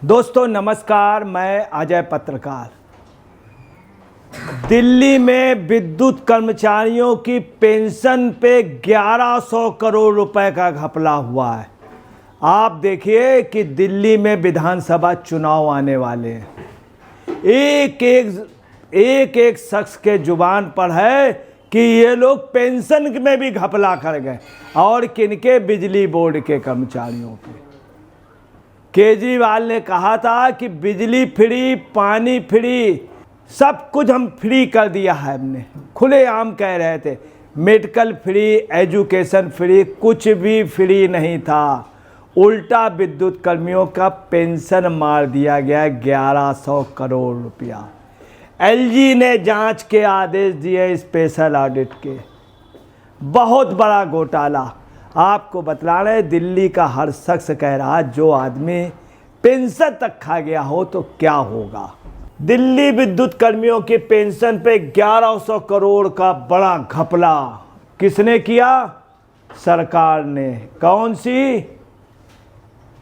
दोस्तों नमस्कार, मैं अजय पत्रकार। दिल्ली में विद्युत कर्मचारियों की पेंशन पे 1100 करोड़ रुपए का घपला हुआ है। आप देखिए कि दिल्ली में विधानसभा चुनाव आने वाले हैं। एक शख्स के जुबान पर है कि ये लोग पेंशन में भी घपला कर गए, और किनके? बिजली बोर्ड के कर्मचारियों के। केजरीवाल ने कहा था कि बिजली फ्री, पानी फ्री, सब कुछ हम फ्री कर दिया है हमने, खुलेआम कह रहे थे। मेडिकल फ्री, एजुकेशन फ्री, कुछ भी फ्री नहीं था। उल्टा विद्युत कर्मियों का पेंशन मार दिया गया 1100 करोड़ रुपया। एलजी ने जांच के आदेश दिए स्पेशल ऑडिट के। बहुत बड़ा घोटाला। आपको बतला रहे, दिल्ली का हर शख्स कह रहा जो आदमी पेंशन तक खा गया हो तो क्या होगा। दिल्ली विद्युत कर्मियों की पेंशन पे 1100 करोड़ का बड़ा घपला किसने किया? सरकार ने। कौन सी?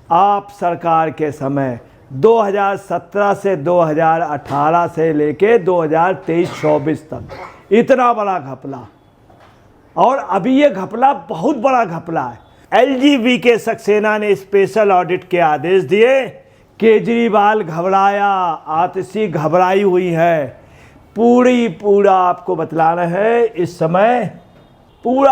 आप सरकार के समय 2017 से 2018 से लेके 2023-24 तक इतना बड़ा घपला। और अभी ये घपला बहुत बड़ा घपला है। एलजीबी के सक्सेना ने स्पेशल ऑडिट के आदेश दिए। केजरीवाल घबराया, आतिशी घबराई हुई है। पूरा आपको बतलाना है इस समय। पूरा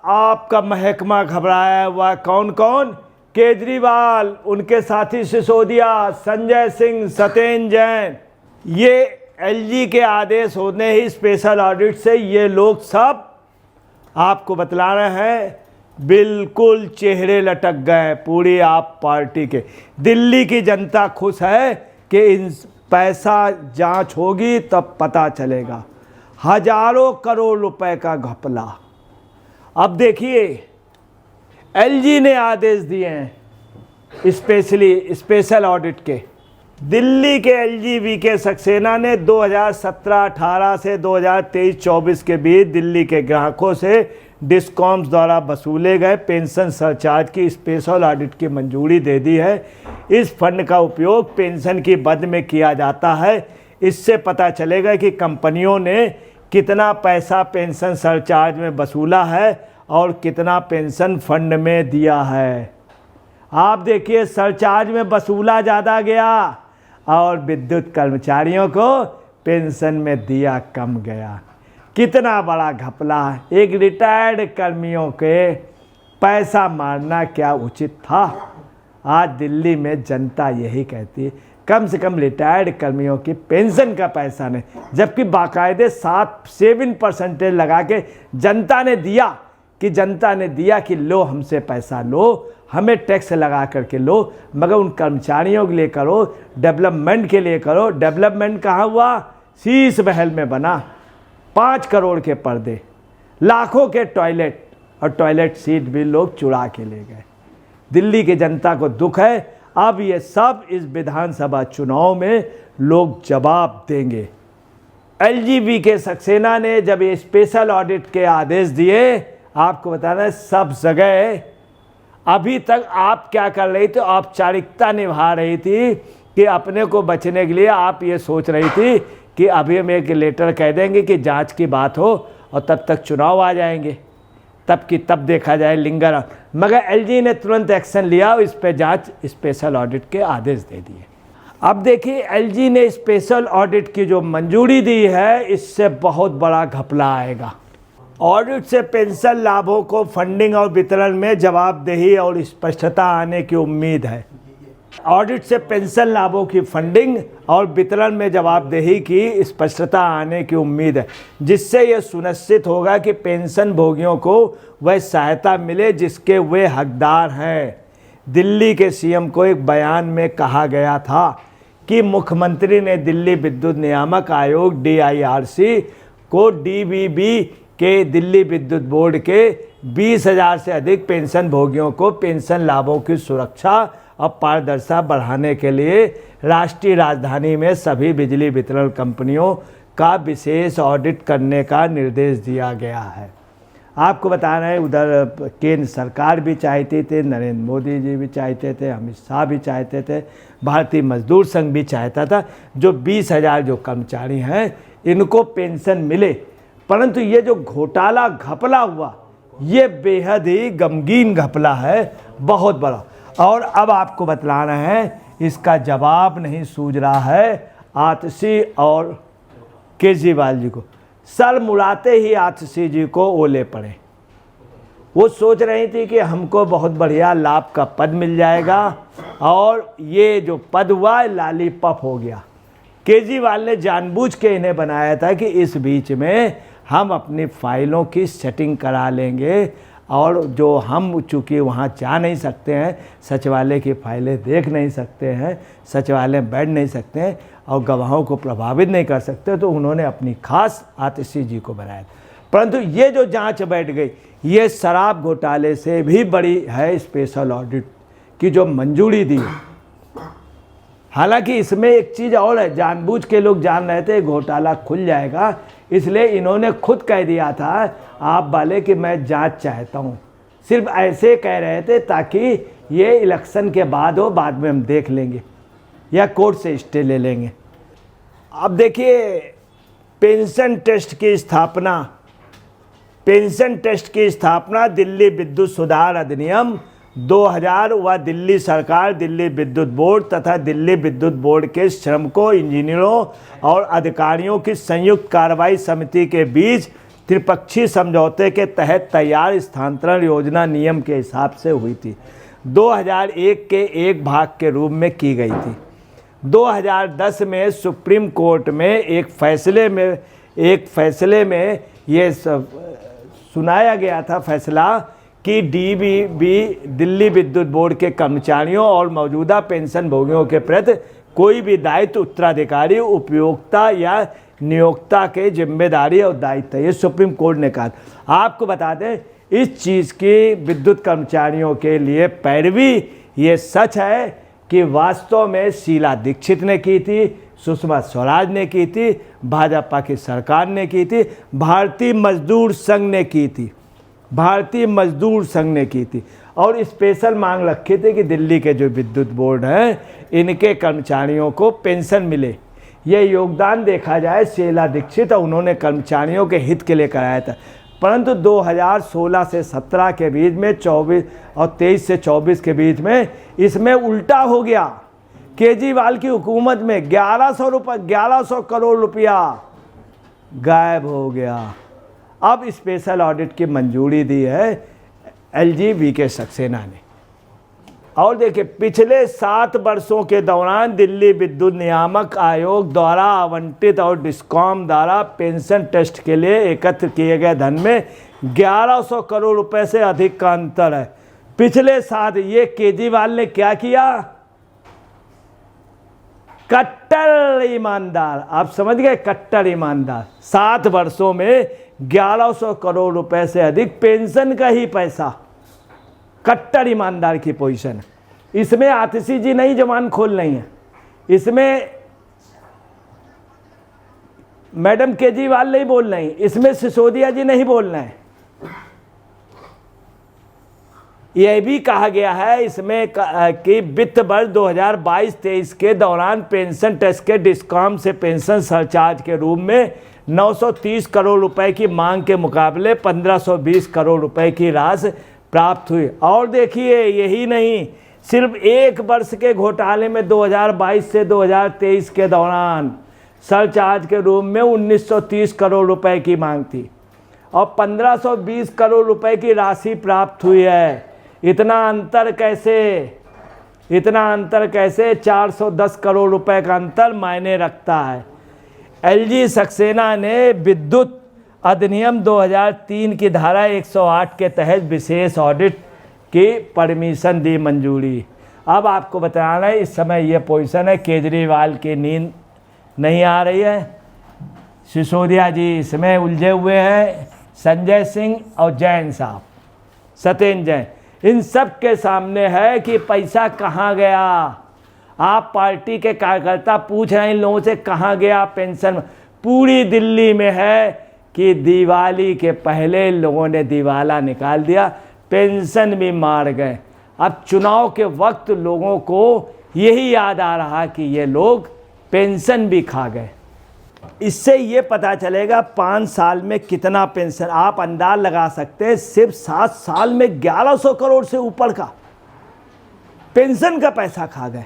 आपका महकमा घबराया हुआ। कौन कौन? केजरीवाल, उनके साथी सिसोदिया, संजय सिंह, सत्येंद्र जैन। ये एलजी के आदेश होने ही स्पेशल ऑडिट से ये लोग सब आपको बतला रहे हैं, बिल्कुल चेहरे लटक गए पूरी आप पार्टी के। दिल्ली की जनता खुश है कि इन पैसा जांच होगी तब पता चलेगा। हजारों करोड़ रुपए का घपला। अब देखिए, एलजी ने आदेश दिए हैं स्पेशल ऑडिट के। दिल्ली के एलजीबी के सक्सेना ने 2017-18 से 2023-24 के बीच दिल्ली के ग्राहकों से डिस्कॉम्स द्वारा वसूले गए पेंशन सरचार्ज की स्पेशल ऑडिट की मंजूरी दे दी है। इस फंड का उपयोग पेंशन की बद में किया जाता है। इससे पता चलेगा कि कंपनियों ने कितना पैसा पेंशन सरचार्ज में वसूला है और कितना पेंशन फंड में दिया है। आप देखिए, सरचार्ज में वसूला ज़्यादा गया और विद्युत कर्मचारियों को पेंशन में दिया कम गया। कितना बड़ा घपला। एक रिटायर्ड कर्मियों के पैसा मारना क्या उचित था? आज दिल्ली में जनता यही कहती है, कम से कम रिटायर्ड कर्मियों की पेंशन का पैसा नहीं, जबकि बाकायदे 7% लगा के जनता ने दिया कि लो हमसे पैसा लो, हमें टैक्स लगा करके लो, मगर उन कर्मचारियों के लिए करो, डेवलपमेंट के लिए करो। डेवलपमेंट कहाँ हुआ? शीश महल में बना 5 करोड़ के पर्दे, लाखों के टॉयलेट, और टॉयलेट सीट भी लोग चुरा के ले गए। दिल्ली की जनता को दुख है। अब ये सब इस विधानसभा चुनाव में लोग जवाब देंगे। एलजीबी के सक्सेना ने जब ये स्पेशल ऑडिट के आदेश दिए, आपको बताना है सब जगह अभी तक आप क्या कर रही थी? औपचारिकता निभा रही थी कि अपने को बचने के लिए आप ये सोच रही थी कि अभी हम एक लेटर कह देंगे कि जांच की बात हो और तब तक चुनाव आ जाएंगे, तब की तब देखा जाए लिंगर। मगर एलजी ने तुरंत एक्शन लिया और इस पर जांच स्पेशल ऑडिट के आदेश दे दिए। अब देखिए, एलजी ने स्पेशल ऑडिट की जो मंजूरी दी है, इससे बहुत बड़ा घपला आएगा। ऑडिट से पेंशन लाभों को फंडिंग और वितरण में जवाबदेही और स्पष्टता आने की उम्मीद है। ऑडिट से पेंशन लाभों की फंडिंग और वितरण में जवाबदेही की स्पष्टता आने की उम्मीद है, जिससे यह सुनिश्चित होगा कि पेंशन भोगियों को वह सहायता मिले जिसके वे हकदार हैं। दिल्ली के सीएम को एक बयान में कहा गया था कि मुख्यमंत्री ने दिल्ली विद्युत नियामक आयोग DIRC को DVB के दिल्ली विद्युत बोर्ड के 20,000 से अधिक पेंशन भोगियों को पेंशन लाभों की सुरक्षा और पारदर्शिता बढ़ाने के लिए राष्ट्रीय राजधानी में सभी बिजली वितरण कंपनियों का विशेष ऑडिट करने का निर्देश दिया गया है। आपको बता रहे हैं उधर केंद्र सरकार भी चाहती थी, नरेंद्र मोदी जी भी चाहते थे, अमित शाह भी चाहते थे, भारतीय मजदूर संघ भी चाहता था जो 20,000 जो कर्मचारी हैं इनको पेंशन मिले। परंतु ये जो घोटाला घपला हुआ ये बेहद ही गमगीन घपला है, बहुत बड़ा। और अब आपको बतला रहे हैं इसका जवाब नहीं सूझ रहा है आतिशी और केजरीवाल जी को। सर मुड़ाते ही आतिशी जी को ओले पड़े। वो सोच रही थी कि हमको बहुत बढ़िया लाभ का पद मिल जाएगा और ये जो पद हुआ लॉलीपॉप हो गया। केजरीवाल ने जानबूझ के इन्हें बनाया था कि इस बीच में हम अपनी फाइलों की सेटिंग करा लेंगे और जो हम चूँकि वहाँ जा नहीं सकते हैं, सचिवालय की फाइलें देख नहीं सकते हैं, सचिवालय में बैठ नहीं सकते हैं और गवाहों को प्रभावित नहीं कर सकते, तो उन्होंने अपनी खास आतिशी जी को बनाया। परंतु ये जो जांच बैठ गई ये शराब घोटाले से भी बड़ी है स्पेशल ऑडिट की जो मंजूरी दी। हालांकि इसमें एक चीज़ और है, जानबूझ के लोग जान रहे थे घोटाला खुल जाएगा, इसलिए इन्होंने खुद कह दिया था आप वाले कि मैं जांच चाहता हूं। सिर्फ ऐसे कह रहे थे ताकि ये इलेक्शन के बाद हो, बाद में हम देख लेंगे या कोर्ट से स्टे ले लेंगे। अब देखिए पेंशन टेस्ट की स्थापना दिल्ली विद्युत सुधार अधिनियम 2000 व दिल्ली सरकार, दिल्ली विद्युत बोर्ड तथा दिल्ली विद्युत बोर्ड के श्रमिकों, इंजीनियरों और अधिकारियों की संयुक्त कार्रवाई समिति के बीच त्रिपक्षीय समझौते के तहत तैयार स्थानांतरण योजना नियम के हिसाब से हुई थी। 2001 के एक भाग के रूप में की गई थी। 2010 में सुप्रीम कोर्ट में एक फैसले में ये सुनाया गया था फैसला कि डीबीबी दिल्ली विद्युत बोर्ड के कर्मचारियों और मौजूदा पेंशन भोगियों के प्रति कोई भी दायित्व उत्तराधिकारी, उपयोक्ता या नियोक्ता के जिम्मेदारी और दायित्व, ये सुप्रीम कोर्ट ने कहा। आपको बता दें इस चीज़ की विद्युत कर्मचारियों के लिए पैरवी ये सच है कि वास्तव में शीला दीक्षित ने की थी, सुषमा स्वराज ने की थी, भाजपा की सरकार ने की थी, भारतीय मजदूर संघ ने की थी और स्पेशल मांग रखी थी कि दिल्ली के जो विद्युत बोर्ड हैं इनके कर्मचारियों को पेंशन मिले। ये योगदान देखा जाए शीला दीक्षित और उन्होंने कर्मचारियों के हित के लिए कराया था। परंतु 2016 से 17 के बीच में 24 और 23 से 24 के बीच में इसमें उल्टा हो गया। केजरीवाल की हुकूमत में 1100 करोड़ रुपया गायब हो गया। अब स्पेशल ऑडिट की मंजूरी दी है एलजी वीके सक्सेना ने। और देखिए पिछले 7 वर्षों के दौरान दिल्ली विद्युत नियामक आयोग द्वारा आवंटित और डिस्कॉम द्वारा पेंशन टेस्ट के लिए एकत्र किए गए धन में 1100 करोड़ रुपए से अधिक का अंतर है। पिछले 7 ये केजरीवाल ने क्या किया? कट्टर ईमानदार, आप समझ गए, कट्टर ईमानदार। 7 वर्षों में 1100 करोड़ रुपए से अधिक पेंशन का ही पैसा, कट्टर ईमानदार की पोजीशन। इसमें आतिशी जी नहीं जबान खोल रही हैं, इसमें मैडम केजरीवाल नहीं बोल रही, इसमें सिसोदिया जी नहीं बोल रहे हैं। यह भी कहा गया है इसमें कि वित्त वर्ष 2022-23 के दौरान पेंशन टेस्ट के डिस्कॉम से पेंशन सरचार्ज के रूप में 930 करोड़ रुपए की मांग के मुकाबले 1520 करोड़ रुपए की राशि प्राप्त हुई। और देखिए यही नहीं, सिर्फ एक वर्ष के घोटाले में 2022 से 2023 के दौरान सरचार्ज के रूप में 1930 करोड़ रुपए की मांग थी और 1520 करोड़ रुपए की राशि प्राप्त हुई है। इतना अंतर कैसे? 410 करोड़ रुपए का अंतर मायने रखता है। एलजी सक्सेना ने विद्युत अधिनियम 2003 की धारा 108 के तहत विशेष ऑडिट की परमिशन दी, मंजूरी। अब आपको बताना है इस समय ये पोजीशन है, केजरीवाल की नींद नहीं आ रही है, सिसोदिया जी इसमें उलझे हुए हैं, संजय सिंह और जैन साहब, सत्येंद्र जैन, इन सब के सामने है कि पैसा कहाँ गया। आप पार्टी के कार्यकर्ता पूछ रहे हैं इन लोगों से कहाँ गया पेंशन। पूरी दिल्ली में है कि दिवाली के पहले लोगों ने दिवाला निकाल दिया, पेंशन भी मार गए। अब चुनाव के वक्त लोगों को यही याद आ रहा कि ये लोग पेंशन भी खा गए। इससे ये पता चलेगा 5 साल में कितना पेंशन, आप अंदाज लगा सकते हैं सिर्फ 7 साल में 1100 करोड़ से ऊपर का पेंशन का पैसा खा गए।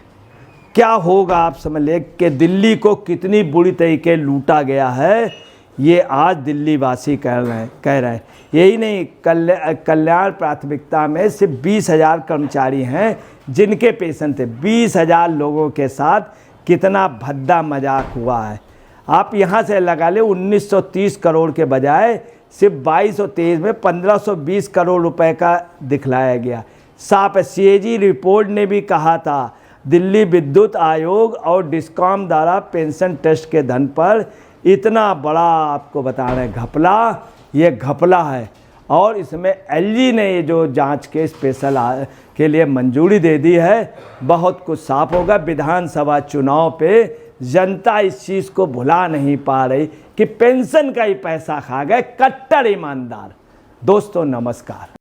क्या होगा आप समझ ले कि दिल्ली को कितनी बुरी तरीके लूटा गया है, ये आज दिल्ली वासी कह रहे हैं। यही नहीं, कल्याण प्राथमिकता में सिर्फ 20,000 कर्मचारी हैं जिनके पेंशन थे। 20,000 लोगों के साथ कितना भद्दा मजाक हुआ है। आप यहाँ से लगा ले 1930 करोड़ के बजाय सिर्फ 2223 में 1520 करोड़ रुपए का दिखलाया गया। साफ CAG रिपोर्ट ने भी कहा था दिल्ली विद्युत आयोग और डिस्कॉम द्वारा पेंशन ट्रस्ट के धन पर इतना बड़ा आपको बता रहे हैं घपला, ये घपला है। और इसमें LG ने ये जो जांच के स्पेशल के लिए मंजूरी दे दी है, बहुत कुछ साफ होगा। विधानसभा चुनाव पे जनता इस चीज़ को भुला नहीं पा रही कि पेंशन का ही पैसा खा गए कट्टर ईमानदार। दोस्तों नमस्कार।